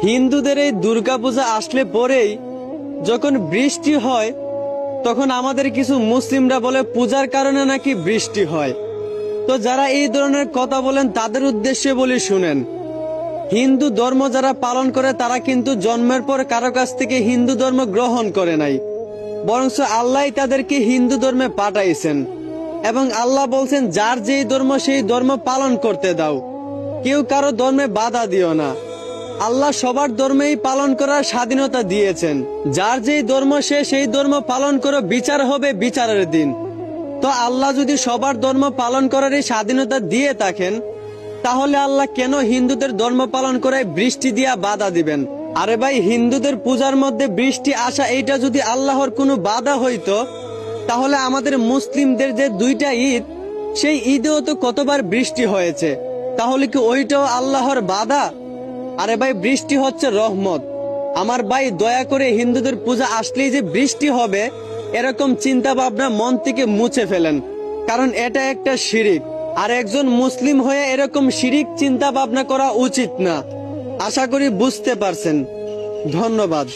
হিন্দুদের এই দুর্গাপূজা আসলে পরেই যখন বৃষ্টি হয়, তখন আমাদের কিছু মুসলিমরা বলে পূজার কারণে নাকি বৃষ্টি হয়। তো যারা এই ধরনের কথা বলেন তাদের উদ্দেশ্যে বলি শুনেন, হিন্দু ধর্ম যারা পালন করে তারা কিন্তু জন্মের পর কারো কাছ থেকে হিন্দু ধর্ম গ্রহণ করে নাই, বরঞ্চ আল্লাহ তাদেরকে হিন্দু ধর্মে পাঠাইছেন। এবং আল্লাহ বলছেন, যার যেই ধর্ম সেই ধর্ম পালন করতে দাও, কেউ কারো ধর্মে বাধা দিও না। আল্লাহ সবার ধর্মেই পালন করার স্বাধীনতা দিয়েছেন। যার যেই ধর্ম সে সেই ধর্ম পালন করে, বিচার হবে বিচারের দিন। তো আল্লাহ যদি সবার ধর্ম পালন করার এই স্বাধীনতা দিয়ে থাকেন, তাহলে আল্লাহ কেন হিন্দুদের ধর্ম পালন করে বৃষ্টি দিয়া বাধা দিবেন? আরে ভাই, হিন্দুদের পূজার মধ্যে বৃষ্টি আসা এইটা যদি আল্লাহর কোনো বাধা হইতো, তাহলে আমাদের মুসলিমদের যে দুইটা ঈদ, সেই ঈদেও তো কতবার বৃষ্টি হয়েছে। তাহলে কি ওইটাও আল্লাহর বাধা? আরে ভাই, বৃষ্টি হচ্ছে রহমত। আমার ভাই, দয়া করে হিন্দুদের পূজা আসলেই যে বৃষ্টি হবে এরকম চিন্তা ভাবনা মন থেকে মুছে ফেলেন, কারণ এটা একটা শিরিক। আর একজন মুসলিম হয়ে এরকম শিরিক চিন্তা ভাবনা করা উচিত না। আশা করি বুঝতে পারছেন। ধন্যবাদ।